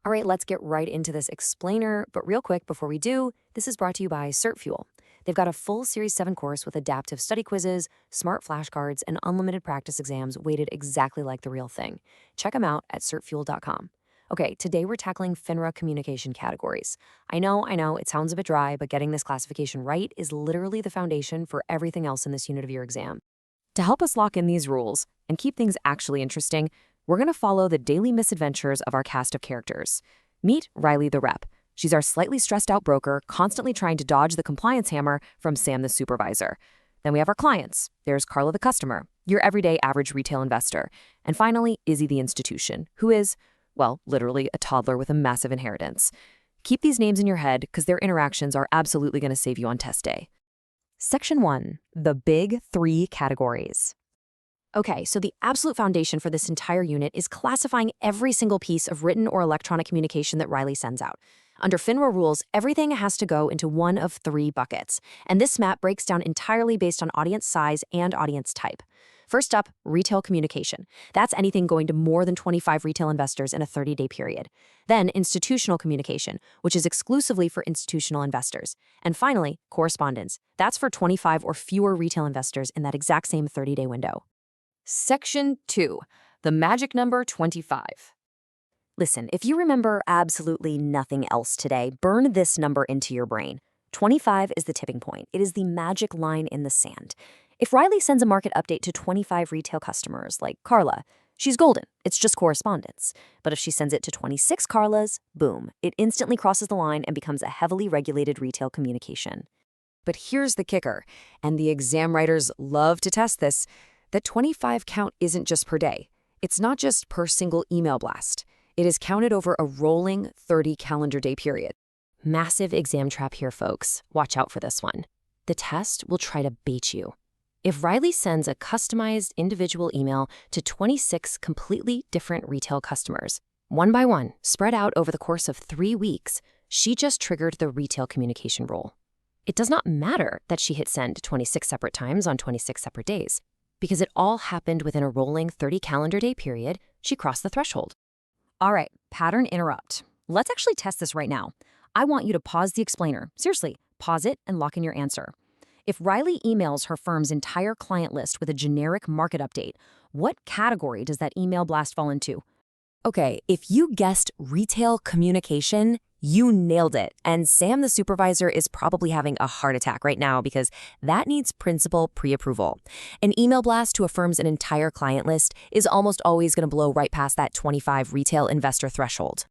All right, let's get right into this explainer. But real quick, before we do, this is brought to you by CertFuel. They've got a full Series 7 course with adaptive study quizzes, smart flashcards, and unlimited practice exams weighted exactly like the real thing. Check them out at certfuel.com. Okay, today we're tackling FINRA communication categories. I know, it sounds a bit dry, but getting this classification right is literally the foundation for everything else in this unit of your exam. To help us lock in these rules and keep things actually interesting, we're going to follow the daily misadventures of our cast of characters. Meet Riley the rep. She's our slightly stressed out broker, constantly trying to dodge the compliance hammer from Sam the supervisor. Then we have our clients. There's Carla the customer, your everyday average retail investor. And finally, Izzy the institution, who is, well, literally a toddler with a massive inheritance. Keep these names in your head because their interactions are absolutely going to save you on test day. Section 1, the big 3 categories. Okay, so the absolute foundation for this entire unit is classifying every single piece of written or electronic communication that Riley sends out. Under FINRA rules, everything has to go into one of 3 buckets, and this map breaks down entirely based on audience size and audience type. First up, retail communication. That's anything going to more than 25 retail investors in a 30-day period. Then institutional communication, which is exclusively for institutional investors. And finally, correspondence. That's for 25 or fewer retail investors in that exact same 30-day window. Section 2, the magic number 25. Listen, if you remember absolutely nothing else today, burn this number into your brain. 25 is the tipping point. It is the magic line in the sand. If Riley sends a market update to 25 retail customers, like Carla, she's golden. It's just correspondence. But if she sends it to 26 Carlas, boom, it instantly crosses the line and becomes a heavily regulated retail communication. But here's the kicker, and the exam writers love to test this. That 25 count isn't just per day. It's not just per single email blast. It is counted over a rolling 30 calendar day period. Massive exam trap here, folks. Watch out for this one. The test will try to bait you. If Riley sends a customized individual email to 26 completely different retail customers, one by one, spread out over the course of 3 weeks, she just triggered the retail communication rule. It does not matter that she hit send 26 separate times on 26 separate days. Because it all happened within a rolling 30 calendar day period, she crossed the threshold. All right, pattern interrupt. Let's actually test this right now. I want you to pause the explainer. Seriously, pause it and lock in your answer. If Riley emails her firm's entire client list with a generic market update, what category does that email blast fall into? Okay, if you guessed retail communication, you nailed it. And Sam the supervisor is probably having a heart attack right now because that needs principal pre-approval. An email blast to a firm's entire client list is almost always going to blow right past that 25 retail investor threshold.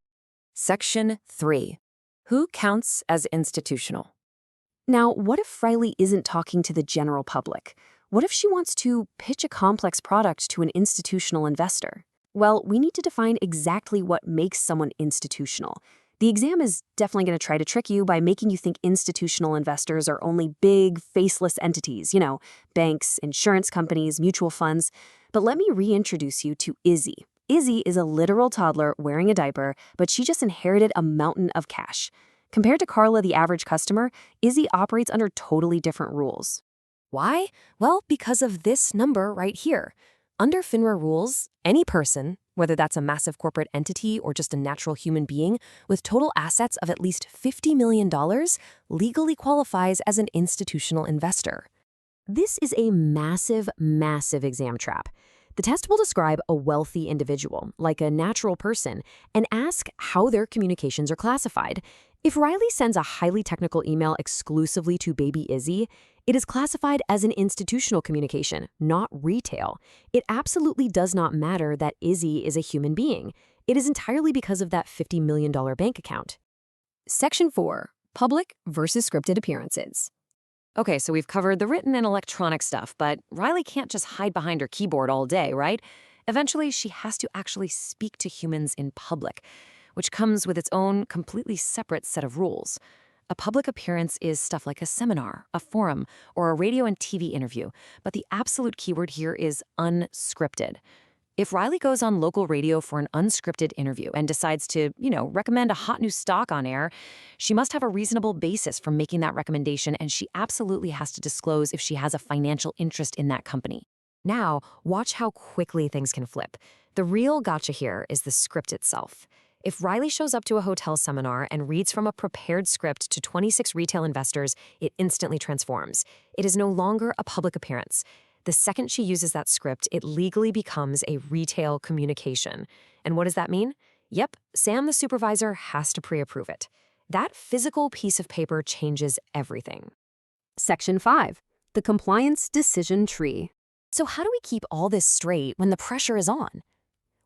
Section 3. Who counts as institutional? Now, what if Riley isn't talking to the general public? What if she wants to pitch a complex product to an institutional investor? Well, we need to define exactly what makes someone institutional. The exam is definitely going to try to trick you by making you think institutional investors are only big, faceless entities, banks, insurance companies, mutual funds. But let me reintroduce you to Izzy. Izzy is a literal toddler wearing a diaper, but she just inherited a mountain of cash. Compared to Carla, the average customer, Izzy operates under totally different rules. Why? Well, because of this number right here. Under FINRA rules, any person, whether that's a massive corporate entity or just a natural human being, with total assets of at least $50 million, legally qualifies as an institutional investor. This is a massive, massive exam trap. The test will describe a wealthy individual, like a natural person, and ask how their communications are classified. If Riley sends a highly technical email exclusively to baby Izzy, it is classified as an institutional communication, not retail. It absolutely does not matter that Izzy is a human being. It is entirely because of that $50 million bank account. Section 4, public versus scripted appearances. Okay, so we've covered the written and electronic stuff, but Riley can't just hide behind her keyboard all day, right? Eventually, she has to actually speak to humans in public, which comes with its own completely separate set of rules. A public appearance is stuff like a seminar, a forum, or a radio and TV interview, but the absolute keyword here is unscripted. If Riley goes on local radio for an unscripted interview and decides to, recommend a hot new stock on air, she must have a reasonable basis for making that recommendation, and she absolutely has to disclose if she has a financial interest in that company. Now, watch how quickly things can flip. The real gotcha here is the script itself. If Riley shows up to a hotel seminar and reads from a prepared script to 26 retail investors, it instantly transforms. It is no longer a public appearance. The second she uses that script, it legally becomes a retail communication. And what does that mean? Yep, Sam the supervisor has to pre-approve it. That physical piece of paper changes everything. Section 5. The Compliance Decision Tree. So how do we keep all this straight when the pressure is on?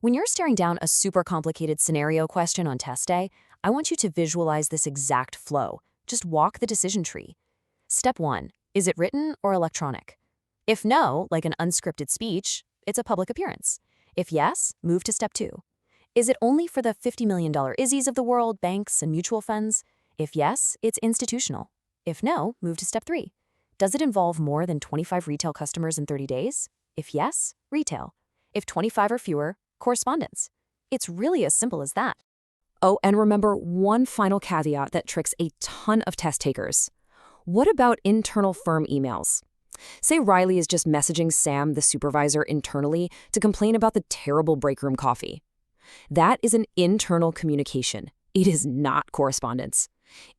When you're staring down a super complicated scenario question on test day, I want you to visualize this exact flow. Just walk the decision tree. Step 1. Is it written or electronic? If no, like an unscripted speech, it's a public appearance. If yes, move to step 2. Is it only for the $50 million Izzies of the world, banks, and mutual funds? If yes, it's institutional. If no, move to step 3. Does it involve more than 25 retail customers in 30 days? If yes, retail. If 25 or fewer, correspondence. It's really as simple as that. Oh, and remember one final caveat that tricks a ton of test takers. What about internal firm emails? Say Riley is just messaging Sam, the supervisor, internally to complain about the terrible break room coffee. That is an internal communication. It is not correspondence.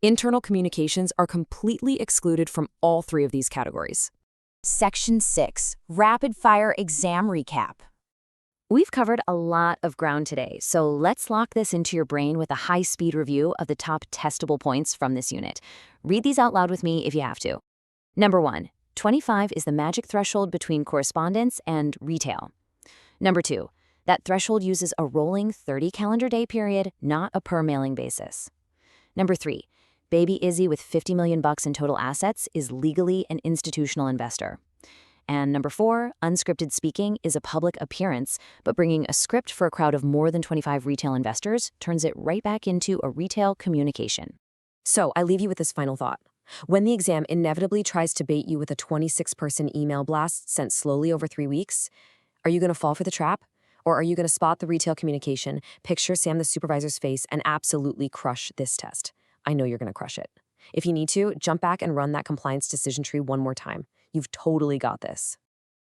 Internal communications are completely excluded from all 3 of these categories. Section 6. Rapid-fire exam recap. We've covered a lot of ground today, so let's lock this into your brain with a high-speed review of the top testable points from this unit. Read these out loud with me if you have to. Number 1, 25 is the magic threshold between correspondence and retail. Number 2, that threshold uses a rolling 30 calendar day period, not a per mailing basis. Number 3, Baby Izzy with $50 million in total assets is legally an institutional investor. And number 4, unscripted speaking is a public appearance, but bringing a script for a crowd of more than 25 retail investors turns it right back into a retail communication. So I leave you with this final thought. When the exam inevitably tries to bait you with a 26-person email blast sent slowly over 3 weeks, are you going to fall for the trap? Or are you going to spot the retail communication, picture Sam the supervisor's face, and absolutely crush this test? I know you're going to crush it. If you need to, jump back and run that compliance decision tree one more time. You've totally got this.